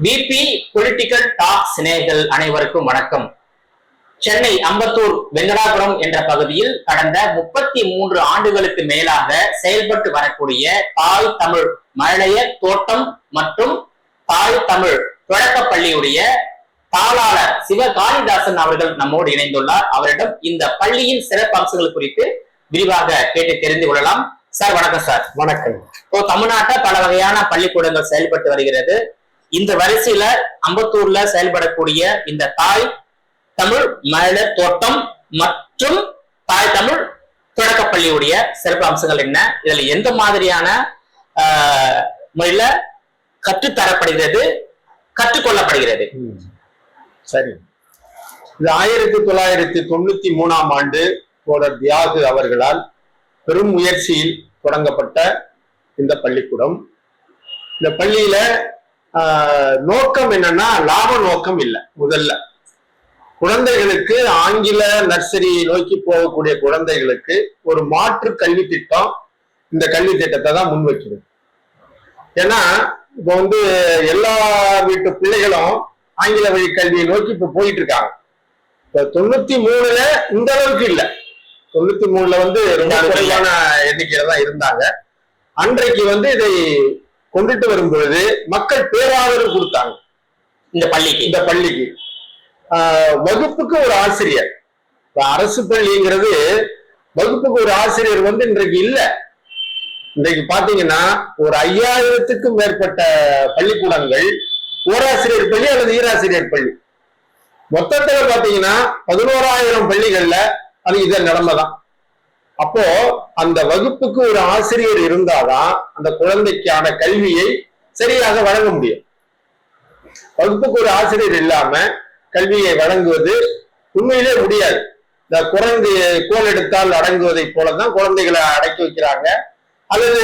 BP political tax நேயர்கள் அனைவருக்கும் வணக்கம். சென்னை அம்பத்தூர் வெங்கடாபுரம் என்ற பகுதியில் கடந்த 33 ஆண்டுகளுக்கு மேலாக செயல்பட்டு வரக்கூடிய தாய் தமிழ் மழலையர் தோட்டம் மற்றும் தாய் தமிழ் தொடக்கப் பள்ளியுடைய தாளாளர் சிவகாளிதாசன் அவர்கள் நம்மோடு இணைந்துள்ளார். அவரிடம் இந்த பள்ளியின் சிறப்பு அம்சங்கள் குறித்து விரிவாக கேட்டு தெரிந்து கொள்ளலாம். சார் வணக்கம். சார் வணக்கம். தமிழ்நாட்டில் பல வகையான பள்ளிக்கூடங்கள் செயல்பட்டு வருகிறது. இந்த வரிசையில அம்பத்தூர்ல செயல்படக்கூடிய இந்த தாய் தமிழ் மழலையர் தோட்டம் மற்றும் தாய் தமிழ் தொடக்கப்பள்ளியுடைய சிறப்பு அம்சங்கள் என்ன, இதுல எந்த மாதிரியான முறையில கற்றுத்தரப்படுகிறது, கற்றுக்கொள்ளப்படுகிறது? சரி, இது 1993ஆம் ஆண்டு தோழர் தியாகு அவர்களால் பெரும் முயற்சியில் தொடங்கப்பட்ட இந்த பள்ளிக்கூடம். இந்த பள்ளியில நோக்கம் என்னன்னா லாப நோக்கம் இல்லை. முதல்ல குழந்தைகளுக்கு ஆங்கில நர்சரி நோக்கி போகக்கூடிய குழந்தைகளுக்கு ஒரு மாற்று கல்வி திட்டம், இந்த கல்வி திட்டத்தை தான் முன்வைக்கிறது. ஏன்னா இப்போ எல்லா வீட்டு பிள்ளைகளும் ஆங்கில வழி கல்வியை நோக்கி இப்ப போயிட்டு இருக்காங்க. இப்ப 93ல இந்த அளவுக்கு இல்லை. 93ல ரொம்ப குறைவான எண்ணிக்கையில தான் இருந்தாங்க. அன்றைக்கு இதை கொண்டுட்டு வரும் பொழுது மக்கள் பேராதரவு கொடுத்தாங்க இந்த பள்ளிக்கு. வகுப்புக்கு ஒரு ஆசிரியர், அரசு பள்ளிங்கிறது வகுப்புக்கு ஒரு ஆசிரியர் இன்றைக்கு இல்ல. இன்றைக்கு பாத்தீங்கன்னா ஒரு 5000த்துக்கும் மேற்பட்ட பள்ளிக்கூடங்கள் ஓராசிரியர் பள்ளி அல்லது ஈராசிரியர் பள்ளி. மொத்தத்துல பாத்தீங்கன்னா 11,000 பள்ளிகள்ல அது இதன் நிலைமைதான். அப்போ அந்த வகுப்புக்கு ஒரு ஆசிரியர் இருந்தாதான் அந்த குழந்தைக்கான கல்வியை சரியாக வழங்க முடியும். வகுப்புக்கு ஒரு ஆசிரியர் இல்லாம கல்வியை வழங்குவது உண்மையிலே முடியாது. இந்த குரங்கு கோல் எடுத்தால் அடங்குவதை போலதான் குழந்தைகளை அடக்கி வைக்கிறாங்க, அல்லது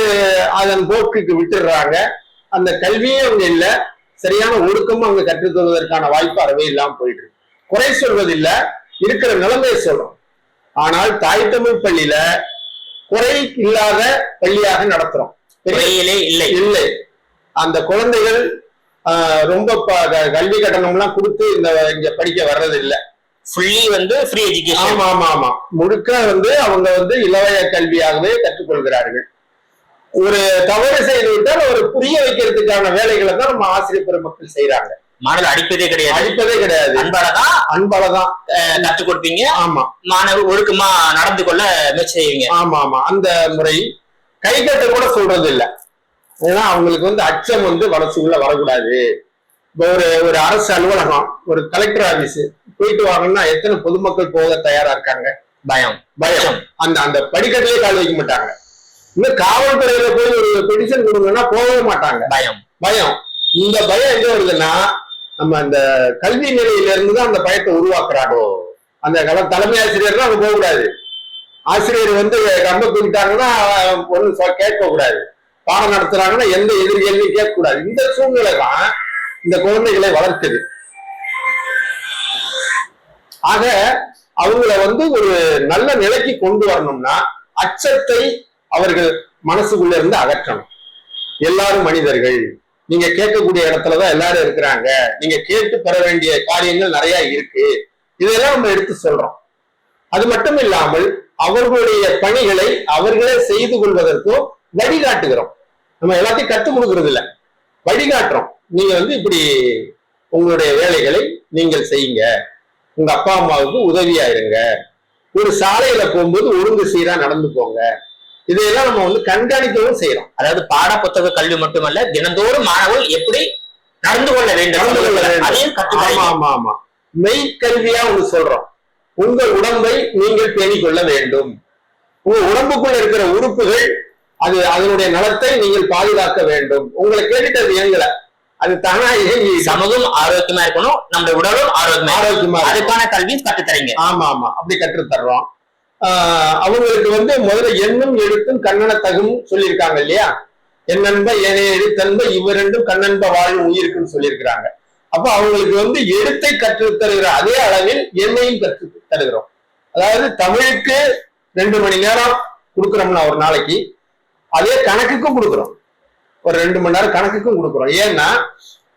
அதன் போக்குக்கு விட்டுடுறாங்க. அந்த கல்வியே அவங்க இல்லை, சரியான ஒழுக்கமும் அவங்க கற்றுக்கொள்வதற்கான வாய்ப்பு அறவே இல்லாம போயிட்டு இருக்கு. குறை சொல்வதில்லை, இருக்கிற நிலைமையை சொல்றோம். ஆனால் தாய் தமிழ் பள்ளியில குறை இல்லாத பள்ளியாக நடத்துறோம். இல்லை, அந்த குழந்தைகள் ரொம்ப கல்வி கட்டணம் எல்லாம் கொடுத்து இங்க படிக்க வர்றது இல்லை. Free education. ஆமா, முழுக்க அவங்க இலவய கல்வியாகவே கற்றுக்கொள்கிறார்கள். ஒரு தவறு செய்து விட்டால் ஒரு புரிய வைக்கிறதுக்கான வேலைகளை தான் நம்ம ஆசிரியர் பெருமக்கள் செய்யறாங்க. மாணவர் அடிப்பதே கிடையாது. அன்பாலதான் கற்றுக் கொடுப்பீங்க. ஆமா, மாணவர் ஒழுக்கமா நடந்து கொள்ள முயற்சி செய்வீங்க. ஆமா, அந்த முறை கை கட்ட கூட சொல்றது இல்லை. ஏன்னா அவங்களுக்கு அச்சம் வளர்ச்சிக்குள்ள வரக்கூடாது. இப்போ ஒரு அரசு அலுவலகம், ஒரு கலெக்டர் ஆபீஸ் போயிட்டு வாங்கன்னா எத்தனை பொதுமக்கள் போக தயாரா இருக்காங்க? பயம். அந்த படிக்கட்டிலே கால் வைக்க மாட்டாங்க. இன்னும் காவல்துறையில போய் ஒரு பெட்டிஷன் கொடுங்கன்னா போகவே மாட்டாங்க. பயம். இந்த பயம் எங்க வருதுன்னா நம்ம அந்த கல்வி நிலையில இருந்துதான் அந்த பயத்தை உருவாக்குறாங்க. அந்த தலைமை ஆசிரியர் அங்க போகக்கூடாது. ஆசிரியர் கம்ப தூக்கிட்டாங்கன்னா ஒண்ணு கேட்க கூடாது. பாடம் நடத்துறாங்கன்னா எந்த எதிர்கேள்வியும் கேட்கக்கூடாது. இந்த சூழ்நிலை தான் இந்த குழந்தைகளை வளர்க்குது. ஆக அவங்கள ஒரு நல்ல நிலைக்கு கொண்டு வரணும்னா அச்சத்தை அவர்கள் மனசுக்குள்ள இருந்து அகற்றணும். எல்லாரும் மனிதர்கள், நீங்க கேட்கக்கூடிய இடத்துலதான் எல்லாரும் இருக்கிறாங்க, நீங்க கேட்டு பெற வேண்டிய காரியங்கள் நிறைய இருக்கு, இதெல்லாம் நம்ம எடுத்து சொல்றோம். அது மட்டும் இல்லாமல் அவர்களுடைய பணிகளை அவர்களே செய்து கொள்வதற்கும் வழிகாட்டுகிறோம். நம்ம எல்லாத்தையும் கற்றுக் கொடுக்கறது இல்லை, வழிகாட்டுறோம். நீங்க இப்படி உங்களுடைய வேலைகளை நீங்கள் செய்யுங்க, உங்க அப்பா அம்மாவுக்கு உதவியா இருங்க, ஒரு சாலையில போகும்போது ஒழுங்கு சீரா நடந்து போங்க, இதையெல்லாம் நம்ம கண்காணிக்கவும் செய்யறோம். அதாவது பாட புத்தக கல்வி மட்டுமல்ல, தினந்தோறும் மாணவர்கள் எப்படி நடந்து கொள்ள வேண்டும் அதையும் கற்றுக்கொள்ள. ஆமா, மெய்க்கல்வியா சொல்றோம். உங்க உடம்பை நீங்கள் பேணிக் கொள்ள வேண்டும். உங்க உடம்புக்குள்ள இருக்கிற உறுப்புகள் அதனுடைய நலத்தை நீங்கள் பாதுகாக்க வேண்டும். உங்களை கேட்டுட்டு அது இயங்கல, அது தானா இயங்கி. சமூகம் ஆரோக்கியமா இருக்கணும், நம்முடைய உடலும் ஆரோக்கியமா, அதுக்கான கல்வி கற்றுத்தரீங்க. ஆமா, அப்படி கற்றுத்தர்றோம். அவங்களுக்கு முதல்ல எண்ணும் எழுத்தும் கண்ணன தகும் சொல்லியிருக்காங்க இல்லையா? என்னன்ப ஏனைய எழுத்தன்ப இவரெண்டும் கண்ணன்ப வாழும் உயிருக்குன்னு சொல்லியிருக்கிறாங்க. அப்ப அவங்களுக்கு எழுத்தை கற்றுத் தருகிற அதே அளவில் எண்ணையும் கற்று தருகிறோம். அதாவது தமிழுக்கு 2 மணி நேரம் கொடுக்குறோம்னா ஒரு நாளைக்கு, அதே கணக்குக்கும் கொடுக்குறோம். ஒரு 2 மணி நேரம் கணக்குக்கும் கொடுக்குறோம். ஏன்னா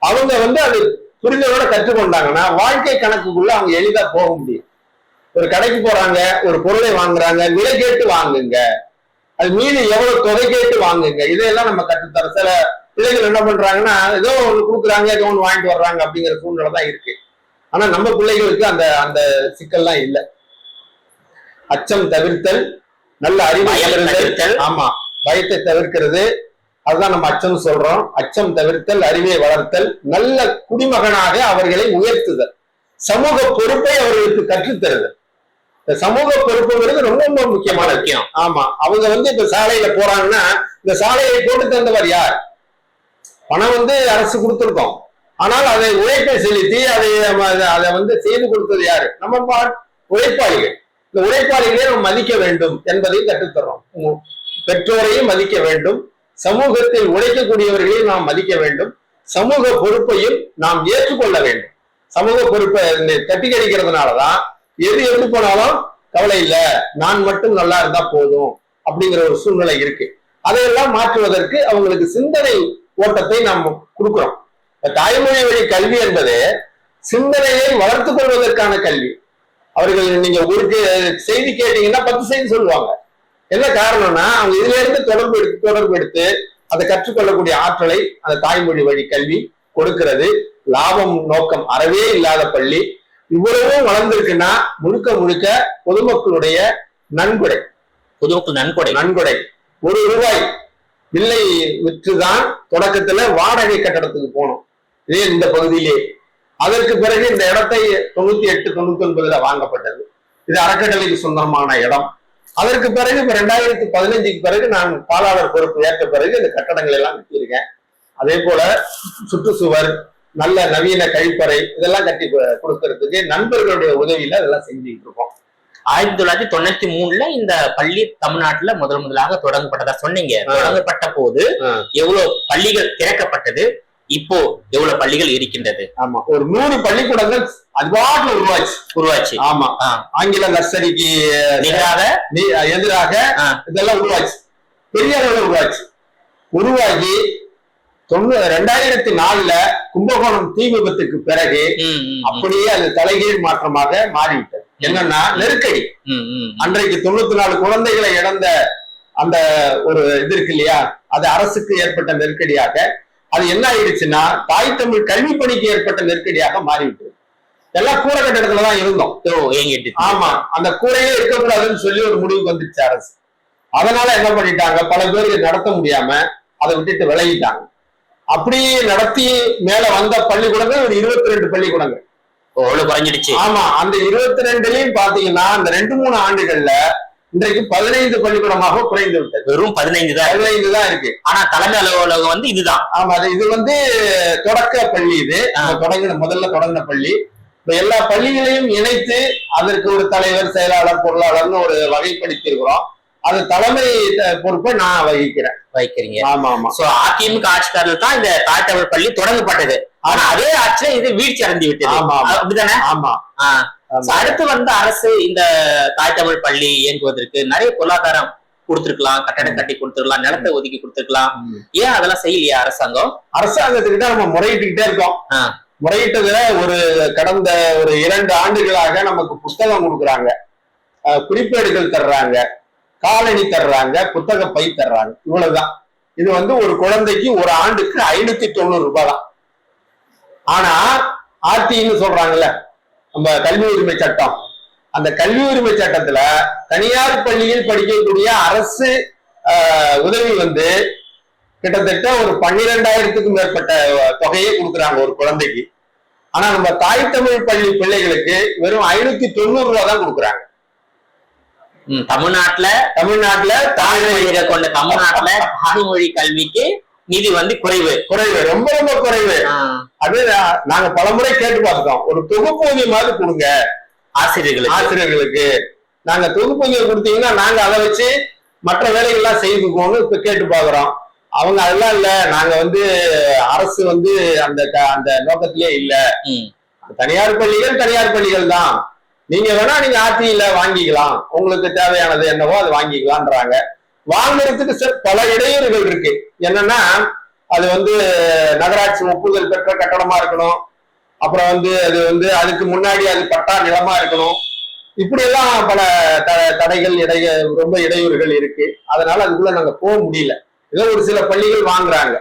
அவங்க அது புரிதலோட கற்றுக்கொண்டாங்கன்னா வாழ்க்கை கணக்குக்குள்ள அவங்க எளிதா போக முடியும். ஒரு கடைக்கு போறாங்க, ஒரு பொருளை வாங்குறாங்க, விலை கேட்டு வாங்குங்க, அது மீது எவ்வளவு தொகை கேட்டு வாங்குங்க, இதையெல்லாம் நம்ம கற்றுத்தர. சில பிள்ளைகள் என்ன பண்றாங்கன்னா ஏதோ ஒண்ணு கொடுக்குறாங்க, ஏதோ ஒண்ணு வாங்கிட்டு வர்றாங்க அப்படிங்கிற சூழ்நிலை தான் இருக்கு. ஆனா நம்ம பிள்ளைகளுக்கு அந்த அந்த சிக்கல்லாம் இல்லை. அச்சம் தவிர்த்தல், நல்ல அறிவை தவிர்த்தல். ஆமா, பயத்தை தவிர்க்கிறது, அதுதான் நம்ம அச்சம் சொல்றோம். அச்சம் தவிர்த்தல், அறிவை வளர்த்தல், நல்ல குடிமகனாக அவர்களை உயர்த்துதல், சமூக பொறுப்பை அவர்களுக்கு கற்றுத்தருதல். இந்த சமூக பொறுப்புங்கிறது ரொம்ப ரொம்ப முக்கியமான விஷயம். ஆமா, அவங்க இப்ப சாலையில போறாங்கன்னா இந்த சாலையை போட்டு தந்தவர் யார்? பணம் அரசு கொடுத்திருக்கோம், ஆனால் அதை உழைப்பை செலுத்தி அதை செய்து கொடுத்தது யாரு? நம்ம உழைப்பாளிகள். இந்த உழைப்பாளிகளை நம்ம மதிக்க வேண்டும் என்பதையும் கற்றுத்தர்றோம். பெற்றோரையும் மதிக்க வேண்டும், சமூகத்தில் உழைக்கக்கூடியவர்களையும் நாம் மதிக்க வேண்டும், சமூக பொறுப்பையும் நாம் ஏற்றுக்கொள்ள வேண்டும். சமூக பொறுப்பை தட்டி கழிக்கிறதுனாலதான் எது எப்படி போனாலும் கவலை இல்லை, நான் மட்டும் நல்லா இருந்தா போதும் அப்படிங்கிற ஒரு சூழ்நிலை இருக்கு. அதையெல்லாம் மாற்றுவதற்கு அவங்களுக்கு சிந்தனை ஓட்டத்தை நாம் கொடுக்கிறோம். தாய்மொழி வழி கல்வி என்பது சிந்தனையை வளர்த்துக் கொள்வதற்கான கல்வி. அவர்கள் நீங்க ஒரு செய்தி கேட்டீங்கன்னா 10 செய்தி சொல்லுவாங்க. என்ன காரணம்னா அவங்க இதுல இருந்து தொடர்பு எடுத்து அதை கற்றுக்கொள்ளக்கூடிய ஆற்றலை அந்த தாய்மொழி வழி கல்வி கொடுக்கிறது. லாபம் நோக்கம் அறவே இல்லாத பள்ளி இவ்வளவும் வளர்ந்திருக்குன்னா முழுக்க முழுக்க பொதுமக்களுடைய நன்கொடை. நன்கொடை 1 ரூபாய் வில்லை விற்றுதான் தொடக்கத்துல வாடகை கட்டடத்துக்கு போனோம், இதே இந்த பகுதியிலே. அதற்கு பிறகு இந்த இடத்தை 98, 99 வாங்கப்பட்டது. இது அறக்கட்டளைக்கு சொந்தமான இடம். அதற்கு பிறகு 2015க்கு பிறகு நான் பாலாளர் பொறுப்பு ஏற்ற பிறகு இந்த கட்டடங்கள் எல்லாம் கட்டியிருக்கேன். அதே போல சுற்றுச்சுவர், நல்ல நவீன கழிப்பறை இதெல்லாம் கட்டி கொடுக்கறதுக்கு நண்பர்களுடைய உதவியில அதெல்லாம் செஞ்சுக்கிட்டு இருக்கோம். 1993ல இந்த பள்ளி தமிழ்நாட்டுல முதலாக தொடங்கப்பட்டதா சொன்னீங்க. தொடங்கப்பட்ட போது எவ்வளவு பள்ளிகள் திறக்கப்பட்டது, இப்போ எவ்வளவு பள்ளிகள் இருக்கின்றது? ஆமா, ஒரு 100 பள்ளிக்கூடங்கள் அதுபாட்டுல உருவாச்சு. ஆமா, ஆங்கில நர்சரிக்கு எதிராக இதெல்லாம் உருவாச்சு, பெரிய அளவுல உருவாகி 2004ல கும்பகோணம் தீ விபத்துக்கு பிறகு அப்படியே அது தலைகீழ் மாற்றமாக மாறிவிட்டது. என்னன்னா நெருக்கடி. அன்றைக்கு 94 குழந்தைகளை இழந்த அந்த ஒரு இது இருக்கு இல்லையா, அது அரசுக்கு ஏற்பட்ட நெருக்கடியாக அது என்ன ஆயிடுச்சுன்னா தாய் தமிழ் கல்வி பணிக்கு ஏற்பட்ட நெருக்கடியாக மாறிவிட்டது. எல்லாம் கூரை கட்டடத்துலதான் இருந்தோம். ஆமா, அந்த கூரையே இருக்கக்கூடாதுன்னு சொல்லி ஒரு முடிவுக்கு வந்துருச்சு அரசு. அதனால என்ன பண்ணிட்டாங்க, பல பேருக்கு நடத்த முடியாம அதை விட்டுட்டு விலகிட்டாங்க. அப்படி நடத்தி மேல வந்த பள்ளிக்கூடங்கள் ஒரு 22 பள்ளிக்கூடங்கள் குறைஞ்சிடுச்சு. ஆமா, அந்த 22லயும் பாத்தீங்கன்னா அந்த 2-3 ஆண்டுகள்ல இன்றைக்கு 15 பள்ளிக்கூடமாக குறைந்து விட்டது. வெறும் 15 தான் இருக்கு. ஆனா தலைமை அலுவலகம் இதுதான். ஆமா, இது தொடக்க பள்ளி. இது முதல்ல தொடங்கின பள்ளி. இப்ப எல்லா பள்ளிகளையும் இணைத்து அதற்கு ஒரு தலைவர், செயலாளர், பொருளாளர்னு ஒரு வகைப்படுத்தி இருக்கிறோம். அது தலைமை பொறுப்பை நான் வைக்கிறீங்க. ஆமா ஆமா. சோ அதிமுக ஆட்சிக்காரர்கள் தான் இந்த தாய் தமிழ் பள்ளி தொடங்கப்பட்டது. ஆனா அதே ஆட்சியில இது வீழ்ச்சி அடைந்து விட்டது. அப்படிதானே? ஆமா. அடுத்து வந்த அரசு இந்த தாய் தமிழ் பள்ளி இயங்குவதற்கு நிறைய பொருளாதாரம் கொடுத்திருக்கலாம், கட்டடம் கட்டி கொடுத்திருக்கலாம், நிலத்தை ஒதுக்கி கொடுத்திருக்கலாம். ஏன் அதெல்லாம் செய்யலையா அரசாங்கம்? அரசாங்கத்துக்கிட்ட நம்ம முறையிட்டுக்கிட்டே இருக்கோம். முறையிட்டதுல கடந்த 2 ஆண்டுகளாக நமக்கு புத்தகம் கொடுக்குறாங்க, குறிப்பேடுகள் தர்றாங்க, காலணி தர்றாங்க, புத்தக பை தர்றாங்க. இவ்வளவுதான். இது ஒரு குழந்தைக்கு ஒரு ஆண்டுக்கு 590 ரூபாய் தான். ஆனா ஆர்டின்னு சொல்றாங்கல்ல, நம்ம கல்வி உரிமை சட்டம், அந்த கல்வி உரிமை சட்டத்துல தனியார் பள்ளியில் படிக்கக்கூடிய அரசு உதவி கிட்டத்தட்ட ஒரு 12,000க்கும் மேற்பட்ட தொகையை கொடுக்குறாங்க ஒரு குழந்தைக்கு. ஆனா நம்ம தாய் தமிழ் பள்ளி பிள்ளைகளுக்கு வெறும் 590 ரூபாய் தான் கொடுக்குறாங்க. தமிழ்நாட்டுல தாய்மொழியை கொண்ட தமிழ்நாட்டுல தாய்மொழி கல்விக்கு நிதி குறைவு, ரொம்ப ரொம்ப குறைவு. அது நாங்க பலமுறை கேட்டு பார்த்துட்டோம். ஒரு தொகுப்பூதியமாவது கொடுங்க ஆசிரியர்களுக்கு. நாங்க தொகுப்பூதியம் கொடுத்தீங்கன்னா நாங்க அதை வச்சு மற்ற வேலைகள்லாம் செய்துக்கோன்னு இப்ப கேட்டு பாக்குறோம். அவங்க அதெல்லாம் இல்ல, நாங்க அரசு அந்த நோக்கத்திலே இல்ல, தனியார் பள்ளிகள் தான், நீங்க வேணா நீங்க ஆட்சியில வாங்கிக்கலாம், உங்களுக்கு தேவையானது என்னவோ அது வாங்கிக்கலாம்ன்றாங்க. வாங்குறதுக்கு பல இடையூறுகள் இருக்கு. என்னன்னா அது வந்து நகராட்சி ஒப்புதல் பெற்ற கட்டடமா இருக்கணும். அப்புறம் வந்து அது வந்து அதுக்கு முன்னாடி அது பட்டா நிலமா இருக்கணும். இப்படி எல்லாம் பல தடைகள் ரொம்ப இடையூறுகள் இருக்கு. அதனால அதுக்குள்ள நாங்க போக முடியல. ஏதோ ஒரு சில பள்ளிகள் வாங்குறாங்க,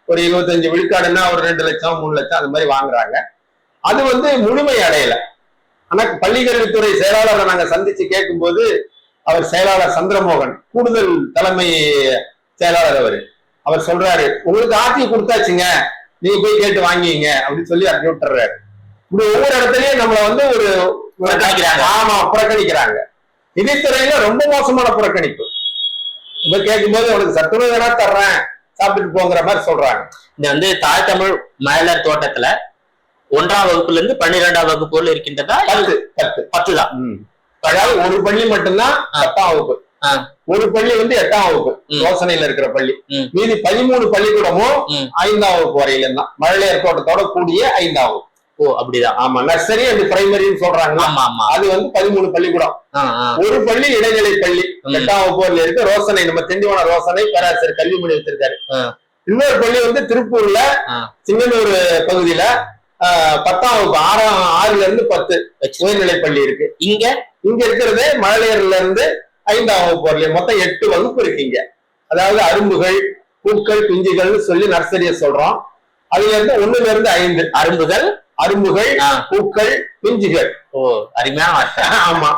ஒரு 25 விழுக்காடுன்னா ஒரு 2 லட்சம் 3 லட்சம் அது மாதிரி வாங்குறாங்க. அது வந்து முழுமை அடையல. ஆனா பள்ளிக்கல்வித்துறை செயலாளரை நாங்க சந்திச்சு கேட்கும்போது, அவர் செயலாளர் சந்திரமோகன், கூடுதல் தலைமை செயலாளர், அவர் சொல்றாரு, உங்களுக்கு ஆட்சி கொடுத்தாச்சுங்க, நீங்க போய் கேட்டு வாங்கிங்க அப்படின்னு சொல்லி அப்படி விட்டுறாரு. இப்படி ஒவ்வொரு இடத்துலயும் நம்மள வந்து ஒரு ஆமா புறக்கணிக்கிறாங்க. நிதித்துறையில ரொம்ப மோசமான புறக்கணிப்பு. இப்ப கேட்கும்போது உனக்கு சத்துணவு வேணா தர்றேன், சாப்பிட்டுட்டு போங்கிற மாதிரி சொல்றாங்க. இந்த வந்து தாய் தமிழ் மழலையர் தோட்டத்துல 1ஆம் வகுப்புல இருந்து 12ஆம் வகுப்பு இருக்கின்றதா? 10 தான். அதாவது ஒரு பள்ளி மட்டும்தான் 10ஆம் வகுப்பு, ஒரு பள்ளி வந்து 8ஆம் வகுப்பு யோசனையில இருக்கிற பள்ளி. மீதி 13 பள்ளிக்கூடமும் 5ஆம் வகுப்பு வரையில தான், மழலையர் தோட்டத்தோட கூடிய 5ஆம் வகுப்பு. ஓ அப்படிதான். ஆமா, நர்சரி அண்ட் பிரைமரின்னு சொல்றாங்க. அது வந்து 13 பள்ளிக்கூடம். ஒரு பள்ளி இடைநிலை பள்ளி 8ஆம் வகுப்புல இருக்கு. ரோசனை, நம்ம திண்டிவன ரோசனை பேராசிரியர் கல்விமணி வச்சிருக்காரு. இன்னொரு பள்ளி வந்து திருப்பூர்ல சிங்கனூர் பகுதியில 10ஆம் வகுப்பு 6ல இருந்து 10 உயர்நிலை பள்ளி இருக்கு. இங்க இருக்கிறது மழலையர்ல இருந்து 5ஆம் வகுப்பு வரலையும் மொத்தம் 8 வகுப்பு இருக்கு இங்க. அதாவது அரும்புகள், பூக்கள், பிஞ்சுகள் சொல்லி நர்சரிய சொல்றோம். அதுல இருந்து 1ல இருந்து 5 அரும்புகள், பூக்கள், பிஞ்சுகள். ஓ அருமையான வார்த்தை. ஆமா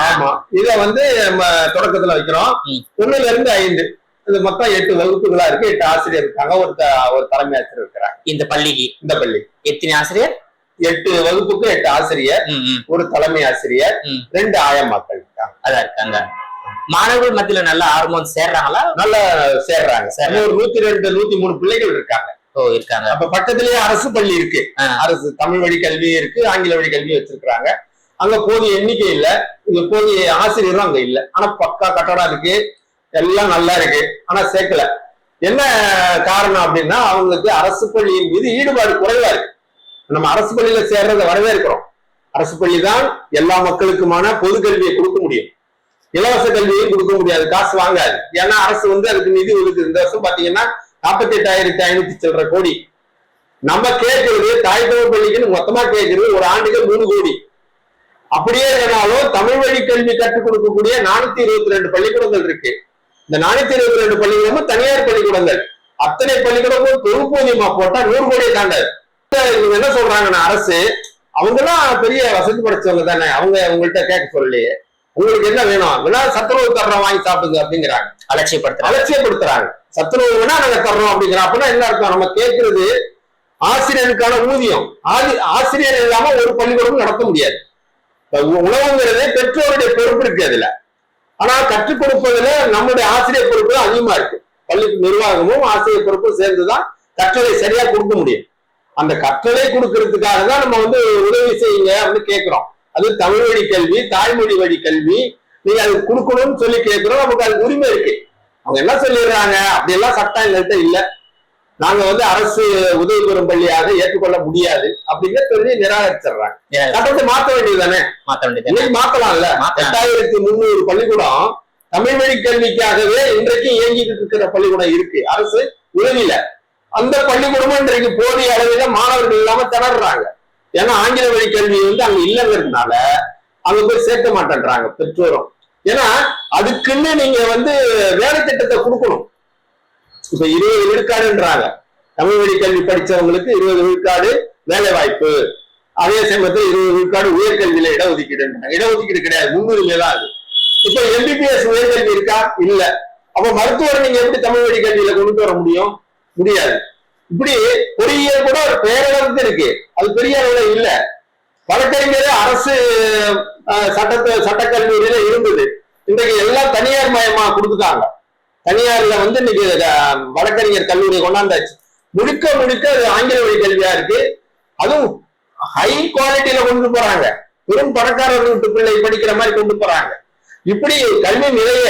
ஆமா, இத வந்து நம்ம தொடக்கத்துல வைக்கிறோம். 1ல இருந்து 5 இது மொத்தம் 8 வகுப்புகளா இருக்கு. 8 ஆசிரியர் இருக்காங்க, ஒரு தலைமை ஆசிரியர் இருக்கிறாங்க. இந்த பள்ளி எத்தனை ஆசிரியர்? 8 வகுப்புக்கு 8 ஆசிரியர், ஒரு தலைமை ஆசிரியர், 2 ஆயமாக்கள் இருக்காங்க. அதான் இருக்காங்க. மாணவர்கள் மத்தியில நல்ல ஆர்வம் சேர்றாங்களா? நல்லா சேர்றாங்க. ஒரு 102 103 பிள்ளைகள் இருக்காங்க. இருக்காங்க. அப்ப பக்கத்திலேயே அரசு பள்ளி இருக்கு. அரசு தமிழ் வழி கல்வி இருக்கு, ஆங்கில வழி கல்வி வச்சிருக்காங்க. அங்க போதிய எண்ணிக்கை இல்ல, இங்க போதிய ஆசிரியரும் அங்க இல்ல. ஆனா பக்கா கட்டடம் இருக்கு, எல்லாம் நல்லா இருக்கு. ஆனா சேர்க்கல. என்ன காரணம் அப்படின்னா, அவங்களுக்கு அரசு பள்ளியின் மீது ஈடுபாடு குறைவா இருக்கு. நம்ம அரசு பள்ளியில சேர்றத வரவேற்கிறோம். அரசு பள்ளி தான் எல்லா மக்களுக்குமான பொது கல்வியை கொடுக்க முடியும், இலவச கல்வியையும் கொடுக்க முடியாது, காசு வாங்காது. ஏன்னா அரசு வந்து அதுக்கு நிதி ஒதுக்குது. இந்த வருஷம் பாத்தீங்கன்னா 48,500 சில்லற கோடி. நம்ம கேட்கறது தாய் தமிழ் பள்ளிக்குன்னு மொத்தமா கேட்கறது ஒரு ஆண்டுக்கு 3 கோடி. அப்படியே இருந்தாலும் தமிழ் வழி கல்வி கற்றுக் கொடுக்கக்கூடிய 422 பள்ளிக்கூடங்கள் இருக்கு. இந்த 422 பள்ளிக்கூடமும் தனியார் பள்ளிக்கூடங்கள். அத்தனை பள்ளிக்கூடமும் தொகுப்பூதியமா போட்டா 100 கோடியை தாண்டாது. என்ன சொல்றாங்கன்னா, அரசு அவங்கதான் பெரிய வசதி படைச்சவங்க தானே, அவங்க உங்கள்கிட்ட கேட்க சொல்லலையே, உங்களுக்கு என்ன வேணும், வேணா சத்துணவு தர்றோம் வாங்கி சாப்பிடுங்க அப்படிங்கிறாங்க. அலட்சியப்படுத்துறாங்க. சத்துணவு வேணா நாங்க தர்றோம் அப்படிங்கிறோம். அப்படின்னா என்ன அர்த்தம்? நம்ம கேட்கறது ஆசிரியருக்கான ஊதியம். ஆசிரியர் இல்லாம ஒரு பள்ளிக்கூடமும் நடத்த முடியாது. உணவுங்கிறது பெற்றோருடைய பொறுப்பு இருக்கு அதுல. ஆனா கற்றுக் கொடுப்பதுல நம்முடைய ஆசிரியர் பொறுப்பு தான் அதிகமா இருக்கு. பள்ளி நிர்வாகமும் ஆசிரியர் பொறுப்பும் சேர்ந்துதான் கற்றலை சரியா கொடுக்க முடியும். அந்த கற்றலை கொடுக்கறதுக்காக தான் நம்ம வந்து உதவி செய்யுங்க அப்படின்னு கேட்கிறோம். அது தமிழ் வழி கல்வி, தாய்மொழி வழி கல்வி, நீங்க அது கொடுக்கணும்னு சொல்லி கேட்கிறோம். நமக்கு அது உரிமை இருக்கு. அவங்க என்ன சொல்லிடுறாங்க, அப்படி எல்லாம் சட்டம் எங்கள்கிட்ட இல்ல, நாங்க வந்து அரசு உதவி பெறும் பள்ளியாக ஏற்றுக்கொள்ள முடியாது அப்படின்னு சொல்லி நிராகரிச்சிடுறாங்க. சட்டத்தை மாற்ற வேண்டியது தானே, மாத்தலாம்ல. 8300 பள்ளிக்கூடம் தமிழ் வழி கல்விக்காகவே இன்றைக்கு இயங்கிட்டு இருக்கிற பள்ளிக்கூடம் இருக்கு அரசு உதவியில. அந்த பள்ளிக்கூடமும் இன்றைக்கு போதிய அளவில மாணவர்கள் இல்லாம திணறாங்க. ஏன்னா ஆங்கில வழி கல்வி வந்து அங்க இல்லைங்கிறதுனால அங்க போய் சேர்க்க மாட்டேன்றாங்க பெற்றோரும். ஏன்னா அதுக்குன்னு நீங்க வந்து வேலை திட்டத்தை கொடுக்கணும். இப்ப 20 விழுக்காடுன்றாங்க தமிழ் வழி கல்வி படிச்சவங்களுக்கு, 20 விழுக்காடு வேலை வாய்ப்பு, அதே சமயத்தில் 20 விழுக்காடு உயர்கல்வியில இடஒதுக்கீடுன்றாங்க. இடஒதுக்கீடு கிடையாது, முன்னுரிமை தான் அது. இப்ப MBBS உயர்கல்வி இருக்கா? இல்ல. அப்ப மருத்துவர் நீங்க எப்படி தமிழ் வழி கல்வியில கொண்டு வர முடியும்? முடியாது. இப்படி பொறியியல் கூட ஒரு பேரளவுக்கு இருக்கு, அது பெரிய அளவுல இல்ல. வழக்கறிஞர் அரசு சட்டக்கல்லூரியில இருந்தது, இன்றைக்கு எல்லாம் தனியார் மயமா கொடுத்துட்டாங்க. தனியார்ல வந்து இன்னைக்கு வழக்கறிஞர் கல்லூரியை கொண்டாந்தாச்சு. முழுக்க அது ஆங்கில வழி கல்வியா இருக்கு. அதுவும் ஹை குவாலிட்டியில கொண்டு போறாங்க, வெறும் பணக்காரர்கள் வீட்டு பிள்ளை படிக்கிற மாதிரி கொண்டு போறாங்க. இப்படி கல்வி நிலைய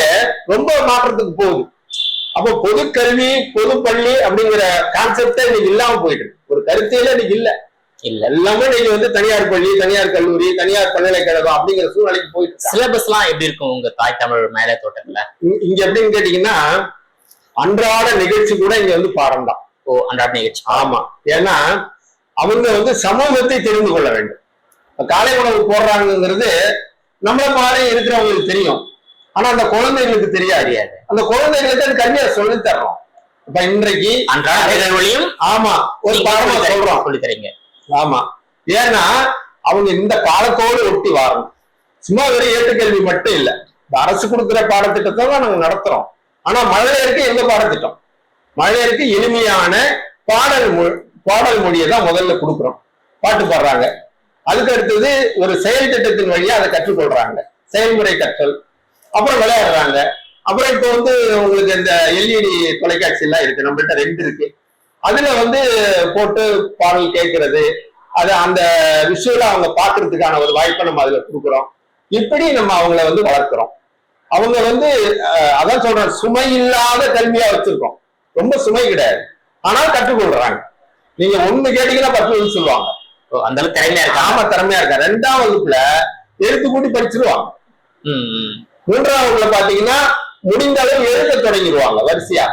ரொம்ப மாற்றத்துக்கு போகுது. அப்போ பொது கல்வி, பொது பள்ளி அப்படிங்கிற கான்செப்டே இன்னைக்கு இல்லாம போயிட்டு, ஒரு கருத்தியில இன்னைக்கு இல்ல. எல்லாமே நீங்க வந்து தனியார் பள்ளி, தனியார் கல்லூரி, தனியார் பல்கலைக்கழகம் அப்படிங்கிற சூழ்நிலைக்கு போயிட்டு. சிலபஸ் எல்லாம் எப்படி இருக்கும் உங்க தாய் தமிழ் மழலையர் தோட்டத்துல? இங்க எப்படின்னு கேட்டீங்கன்னா, அன்றாட நிகழ்ச்சி கூட இங்க வந்து பாடம் தான். ஓ, அன்றாட நிகழ்ச்சி. ஆமா, ஏன்னா அவங்க வந்து சமூகத்தை தெரிந்து கொள்ள வேண்டும். காலை உணவு போடுறாங்கிறது நம்மள மாதிரி இருக்கிறவங்களுக்கு தெரியும், ஆனா அந்த குழந்தைகளுக்கு தெரியாது. அந்த குழந்தைகளுக்கு அது கல்வியா சொல்லி தர்றோம். இப்ப இன்றைக்கு அன்றாட நிகழ்வுலையும் ஆமா ஒரு பாடமா சொல்றோம், சொல்லி தரீங்க. ஆமா, ஏன்னா அவங்க இந்த காலத்தோடு ஒட்டி வரணும். சும்மா வெறும் ஏற்றுக்கல்வி மட்டும் இல்ல, இந்த அரசு கொடுக்குற பாடத்திட்டத்தை தான் நாங்க நடத்துறோம். ஆனா மழலையருக்கு எந்த பாடத்திட்டம்? மழலையருக்கு எளிமையான பாடல் மொழியை தான் முதல்ல கொடுக்குறோம். பாட்டு பாடுறாங்க, அதுக்கு அடுத்தது ஒரு செயல் திட்டத்தின் வழியா அதை கற்றுக்கொள்றாங்க, செயல்முறை கற்றல். அப்புறம் விளையாடுறாங்க. அப்புறம் இப்ப வந்து உங்களுக்கு இந்த எல்இடி தொலைக்காட்சி எல்லாம் இருக்கு, நம்மள்ட்ட 2 இருக்கு. அதுல வந்து போட்டு பாடல் கேட்கறது, அது அந்த விஷுவலா அவங்க பாக்குறதுக்கான ஒரு வாய்ப்பை நம்ம அதுல கொடுக்குறோம். இப்படி நம்ம அவங்கள வந்து வளர்க்கிறோம். அவங்க வந்து அதான் சொல்றேன், சுமை இல்லாத கல்வியா வச்சிருக்கோம். ரொம்ப சுமை கிடையாது, ஆனால் கற்றுக்கொள்றாங்க. நீங்க 1 கேட்டீங்கன்னா 10 சொல்லுவாங்க. அந்த அளவுக்கு திறமையா இருக்கா? ஆமா, திறமையா இருக்கா. 2ஆம் வகுப்புல எழுத்து கூட்டி படிச்சிருவாங்க. 3ஆம் வகுப்புல பாத்தீங்கன்னா முடிந்த அளவு எழுத தொடங்கிடுவாங்க வரிசையா.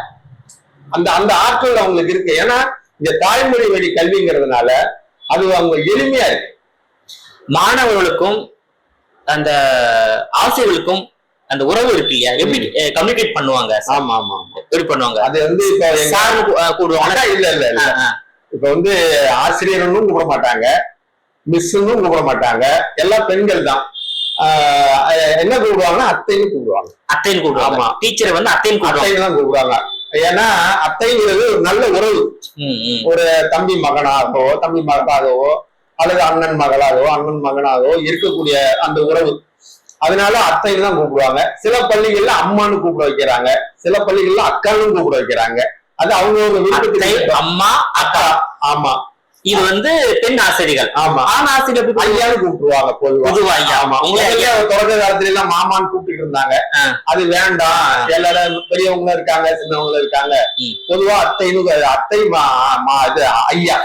அந்த அந்த ஆற்றல் அவங்களுக்கு இருக்கு. ஏன்னா இந்த தாய்மொழி வழி கல்விங்கிறதுனால அது அவங்க எளிமையா இருக்கு. மாணவர்களுக்கும் அந்த ஆசிரியர்களுக்கும் அந்த உறவு இருக்கு இல்லையா, எப்படி கம்யூனிகேட் பண்ணுவாங்க? ஆமா ஆமா, எப்படி பண்ணுவாங்க? அது வந்து இப்ப கூடுவாங்க. இல்ல இல்ல இல்ல, இப்ப வந்து ஆசிரியர்னு கூப்பிட மாட்டாங்க, மிஸ்ஸுன்னு கூப்பிட மாட்டாங்க, எல்லாம் பெண்கள் தான். என்ன கூப்பிடுவாங்கன்னா அத்தைன்னு கூப்பிடுவாங்க. அத்தைன்னு கூப்பிடுவாங்க. ஆமா, டீச்சர் வந்து அத்தைன்னு தான் கூப்பிடுவாங்க. ஏன்னா அத்தைங்கிறது ஒரு நல்ல உறவு. ஒரு தம்பி மகனாகவோ தம்பி மகளாகவோ அல்லது அண்ணன் மகளாகவோ அண்ணன் மகனாகவோ இருக்கக்கூடிய அந்த உறவு, அதனால அத்தைன்னு தான் கூப்பிடுவாங்க. சில பள்ளிகள்ல அம்மான்னு கூப்பிட வைக்கிறாங்க, சில பள்ளிகள்ல அக்கான்னு கூப்பிட வைக்கிறாங்க. அது அவங்க விருப்பத்துக்கு அம்மா அக்கா. ஆமா, இது வந்து பெண் ஆசிரியர்கள். ஆமா, ஆண் ஆசிரியர் ஐயான்னு கூப்பிடுவாங்க பொதுவா. ஆமா, தொடக்க காலத்துல எல்லாம் மாமான்னு கூப்பிட்டு இருந்தாங்க. அது வேண்டாம், எல்லாரும் பெரியவங்க இருக்காங்க, சின்னவங்க இருக்காங்க, பொதுவா அத்தைன்னு அத்தை இது ஐயா,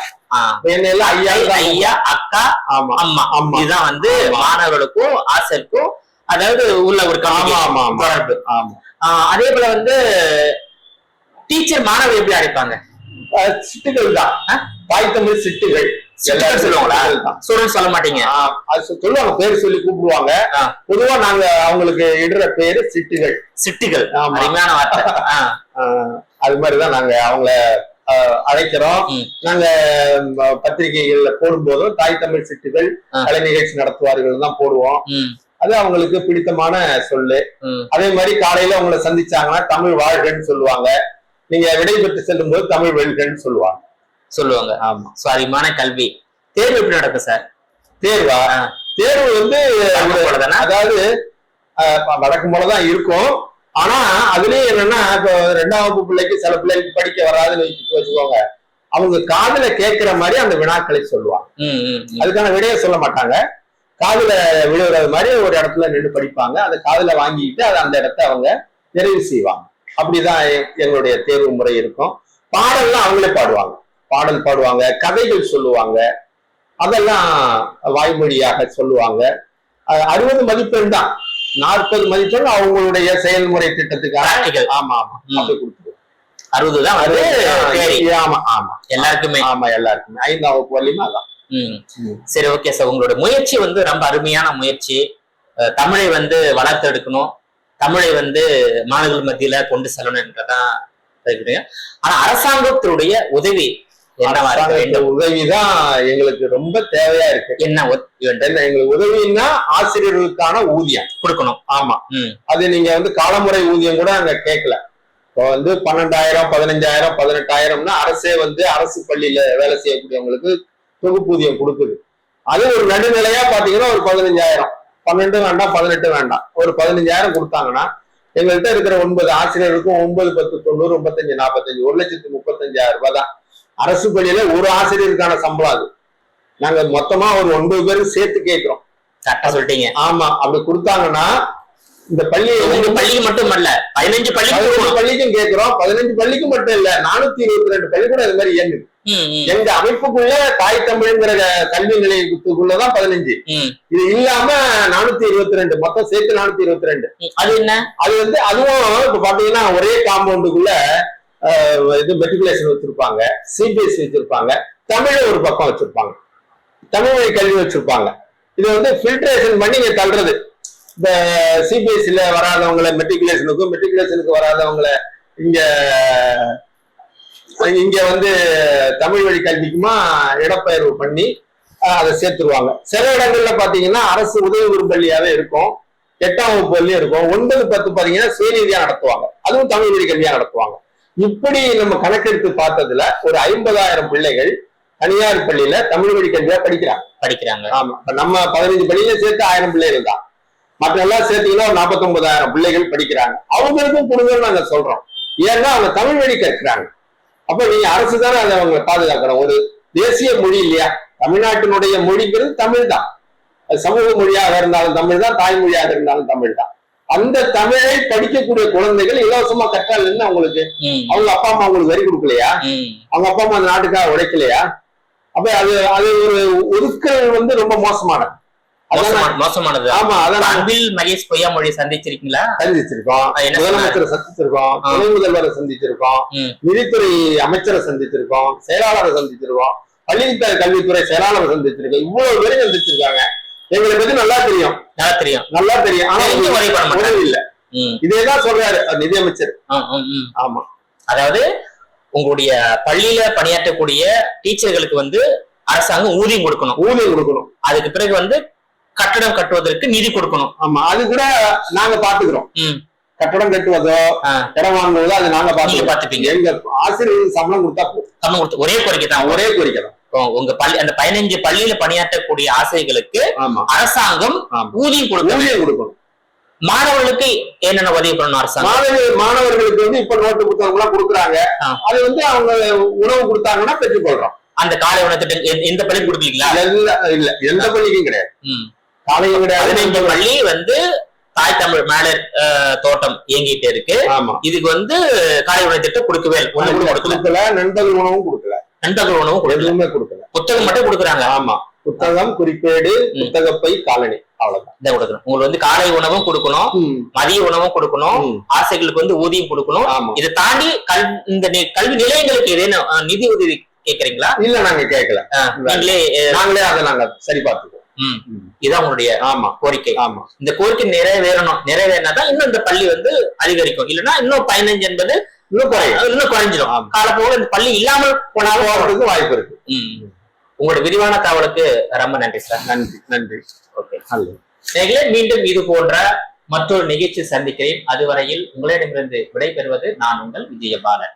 என்ன எல்லாம் ஐயா ஐயா அக்கா ஆமா அம்மா அம்மா. இதுதான் வந்து மாணவர்களுக்கும் ஆசிரியருக்கும் அதாவது உள்ள ஒரு தொடர்பு. ஆமா, அதே போல வந்து டீச்சர் மாணவர் எப்படி அழைப்பாங்க? சிட்டுகள் தான், தாய் தமிழ் சிட்டுகள் சொல்லுவாங்களா? ஸ்டூடெண்ட் சொல்ல மாட்டீங்க, சொல்லுவாங்க, பேர் சொல்லி கூப்பிடுவாங்க. பொதுவா நாங்க அவங்களுக்கு இடுற பேரு சிட்டுகள். சிட்டுகள் அருமையான வார்த்தை. அது மாதிரிதான் நாங்க அவங்கள அழைக்கிறோம். நாங்க பத்திரிகைகள்ல போடும்போதும் தாய் தமிழ் சிட்டுகள் கலை நிகழ்ச்சி நடத்துவார்கள் தான் போடுவோம். அது அவங்களுக்கு பிடித்தமான சொல்லு. அதே மாதிரி காலையில அவங்கள சந்திச்சாங்கன்னா தமிழ் வாழ்கன்னு சொல்லுவாங்க. நீங்க விடைபெற்று செல்லும் போது தமிழ் வெல்கன்னு சொல்லுவாங்க. ஆமா, சாரிமான கல்வி. தேர்வு எப்படி நடக்கும் சார்? தேர்வு வந்து அதாவது வழக்கம் போலதான் இருக்கும். ஆனா அதுலயே என்னன்னா, இப்போ 2ஆம் வகுப்பு பிள்ளைக்கு சில பிள்ளைக்கு படிக்க வராதுன்னு வச்சுக்கோங்க, அவங்க காதுல கேட்கிற மாதிரி அந்த வினாக்களை சொல்லுவாங்க. அதுக்கான விடையை சொல்ல மாட்டாங்க, காதுல விழுகிறது மாதிரி ஒரு இடத்துல நின்று படிப்பாங்க. அதை காதுல வாங்கிட்டு அதை அந்த இடத்த அவங்க நிறைவு செய்வாங்க. அப்படிதான் எங்களுடைய தேர்வு முறை இருக்கும். பாடல்லாம் அவங்களே பாடுவாங்க, கதைகள் சொல்லுவாங்க, அதெல்லாம் வாய்மொழியாக சொல்லுவாங்க. 60 மதிப்பெண் தான், 40 மதிப்பெண் அவங்களுடைய செயல்முறை திட்டத்துக்காக. ஆமா ஆமா, அப்படி கொடுத்துருவோம். 60 தான் வந்து. ஆமா ஆமா, எல்லாருக்குமே. ஆமா, எல்லாருக்குமே 5ஆம் வகுப்பு வரலையுமே அதான். சரி, ஓகே சார். உங்களோட முயற்சி வந்து ரொம்ப அருமையான முயற்சி. தமிழை வந்து வளர்த்து எடுக்கணும், தமிழை வந்து மாணவர்கள் மத்தியில கொண்டு செல்லணும்ன்றதான் இருக்குது. ஆனா அரசாங்கத்தினுடைய உதவி உதவிதான் எங்களுக்கு ரொம்ப தேவையா இருக்கு. என்ன எங்களுக்கு உதவின்னா ஆசிரியர்களுக்கான ஊதியம் கொடுக்கணும். ஆமா, அது நீங்க வந்து காலமுறை ஊதியம் கூட அங்க கேட்கல. இப்போ வந்து 12,000 15,000 18,000 அரசே வந்து அரசு பள்ளியில வேலை செய்யக்கூடியவங்களுக்கு தொகுப்பூதியம் கொடுக்குது. அது ஒரு நடுநிலையா பாத்தீங்கன்னா ஒரு 15,000, 12 வேண்டாம் 18 வேண்டாம், ஒரு 15,000 கொடுத்தாங்கன்னா எங்கள்கிட்ட இருக்கிற 9 ஆசிரியருக்கும் 9 10 90 35 45 1,35,000 ரூபாய் தான். அரசு பள்ளியில ஒரு ஆசிரியருக்கான சம்பளம் அது. நாங்க மொத்தமா ஒரு 9 பேருக்கு சேர்த்து கேட்கிறோம். கரெக்டா சொல்லிட்டீங்க. ஆமா, அப்படி கொடுத்தாங்கன்னா இந்த பள்ளிக்கு மட்டும் இல்ல, 15 பள்ளிக்கும் கேட்கிறோம். 15 பள்ளிக்கு மட்டும் இல்ல, 422 பள்ளிக்கூடம் இது மாதிரி இயங்குது. எங்க அமைப்புக்குள்ள தாய் தமிழ்ங்கிற கல்வி நிலையத்துக்குள்ளதான் 15. இது இல்லாம 422, மொத்தம் சேர்த்து 422. அது என்ன? அது வந்து அதுவும் இப்ப பாத்தீங்கன்னா ஒரே காம்பவுண்டுக்குள்ள இது மெட்ரிகுலேஷன் வச்சிருப்பாங்க, சிபிஎஸ்சி வச்சிருப்பாங்க, தமிழ ஒரு பக்கம் வச்சிருப்பாங்க, தமிழ் வழி கல்வி வச்சிருப்பாங்க. இது வந்து ஃபில்ட்ரேஷன் பண்ணி இங்க தள்ளுறது. இந்த சிபிஎஸ்சில வராதவங்களை மெட்ரிகுலேஷனுக்கும், மெட்ரிகுலேஷனுக்கு வராதவங்களை இங்க வந்து தமிழ் வழி கல்விக்குமா இடப்பெயர்வு பண்ணி அதை சேர்த்துருவாங்க. சில இடங்கள்ல பாத்தீங்கன்னா அரசு உதவி பெறும் பள்ளியாவே இருக்கும், 8ஆம் வகுப்பு வரையும் இருக்கும். 9, 10 பாத்தீங்கன்னா சுயநிதியா நடத்துவாங்க, அதுவும் தமிழ் வழி கல்வியா நடத்துவாங்க. இப்படி நம்ம கணக்கெடுத்து பார்த்ததுல ஒரு 50,000 பிள்ளைகள் தனியார் பள்ளியில தமிழ் வழி கல்வியா படிக்கிறாங்க. ஆமா, நம்ம 15 பள்ளியில சேர்த்து 1000 பிள்ளைகள் தான். மற்ற எல்லாம் சேர்த்தீங்கன்னா ஒரு 49,000 பிள்ளைகள் படிக்கிறாங்க. அவங்களுக்கும் கொடுங்கன்னு நாங்க சொல்றோம். ஏன்னா அவங்க தமிழ் வழி கற்கிறாங்க. அப்ப நீங்க அரசு தானே அதை அவங்களை பாதுகாக்கணும். ஒரு தேசிய மொழி இல்லையா, தமிழ்நாட்டினுடைய மொழிங்கிறது தமிழ் தான். சமூக மொழியாக இருந்தாலும் தமிழ் தான், தாய்மொழியாக இருந்தாலும் தமிழ் தான். அந்த தமிழை படிக்கக்கூடிய குழந்தைகள் இலவசமா கற்றால் என்ன அவங்களுக்கு? அவங்க அப்பா அம்மா அவங்களுக்கு வரி கொடுக்கலையா? அவங்க அப்பா அம்மா அந்த நாட்டுக்காக உழைக்கலையா? அப்ப அது ஒரு ஒதுக்கல் வந்து ரொம்ப மோசமானது. ஆமா, அதான் அன்பில் மகேஷ் பொய்யாமொழி சந்திச்சிருக்கீங்களா? சந்திச்சிருக்கோம், முதலமைச்சரை சந்திச்சிருக்கோம், துணை முதல்வரை சந்திச்சிருக்கோம், நிதித்துறை அமைச்சரை சந்திச்சிருக்கோம், செயலாளரை சந்திச்சிருக்கோம், பள்ளி கல்வித்துறை செயலாளரை சந்திச்சிருக்கோம். இவ்வளவு பேரும் சந்திச்சிருக்காங்க. எங்களுக்கு பத்தி நல்லா தெரியும். ஆனா உதவி இல்ல. இதேதான் சொல்றாரு நிதியமைச்சர். ஆமா, அதாவது உங்களுடைய பள்ளியில பணியாற்றக்கூடிய டீச்சர்களுக்கு வந்து அரசாங்கம் ஊதியம் கொடுக்கணும். அதுக்கு பிறகு வந்து கட்டடம் கட்டுவதற்கு நிதி கொடுக்கணும். ஆமா, அது கூட நாங்க பாத்துக்கிறோம். கட்டடம் கட்டுவதோ இடம் வாங்குவதோ அது நாங்க பாத்துப்பீங்க. எங்க ஆசிரியர்களுக்கு சம்பளம் கொடுத்தா ஒரே கோரிக்கை தான். உங்க பள்ளி அந்த 15 பள்ளியில பணியாற்றக்கூடிய ஆசிரியர்களுக்கு அரசாங்கம் ஊதியம் கொடுக்கணும். மாணவர்களுக்கு என்னென்ன உதவி பண்ணணும் அரசாங்கம்? மாணவர்களுக்கு வந்து இப்ப நோட்டு புத்தகம் எல்லாம் கொடுக்குறாங்க. அது வந்து அவங்க உணவு கொடுத்தாங்கன்னா பெற்றுக்கொள்றோம். அந்த காலை உணவு திட்டம் எந்த பள்ளி கொடுக்கலீங்களா? இல்ல, எந்த பள்ளிக்கும் கிடையாது. காலையும் கிடையாது. 15 பள்ளி வந்து தாய் தமிழ் மேலர் தோட்டம் இயங்கிட்டு இருக்கு. இதுக்கு வந்து காலை உணவு திட்டம் கொடுக்கவே கொடுக்கல. நண்பகல் உணவும் கொடுக்கல. எதுவுமே கொடுக்கல. புத்தகம் மட்டும் கொடுக்குறாங்க. ஆமா, புத்தகம், குறிப்பேடு, புத்தகப்பை, காலனி, அவ்வளவுதான் இதை கொடுக்கணும். உங்களுக்கு வந்து காலை உணவும் கொடுக்கணும், மதிய உணவும் கொடுக்கணும், ஆசைகளுக்கு வந்து ஊதியம் கொடுக்கணும். இதை தாண்டி இந்த கல்வி நிலையங்களுக்கு ஏதேனும் நிதி உதவி கேட்கறீங்களா? இல்ல, நாங்க கேட்கல. நாங்களே அதை நாங்க சரி பார்த்துக்கோம். இதான் உங்களுடைய கோரிக்கை. இந்த கோரிக்கை நிறைவேறினாதான் இன்னும் இந்த பள்ளி வந்து அதிகரிக்கும். இல்லைன்னா இன்னும் 15 என்பது இன்னும் குறைஞ்சிடும். காலப்போக இந்த பள்ளி இல்லாமல் போனாலும் போறதுக்கு வாய்ப்பு இருக்கு. உங்களோட விரிவான தகவலுக்கு ரொம்ப நன்றி சார். நன்றி. ஓகே, மீண்டும் இது போன்ற மற்றொரு நிகழ்ச்சி சந்திக்கிறேன். அதுவரையில் உங்களிடமிருந்து விடைபெறுவது நான் உங்கள் விஜயபாலன்.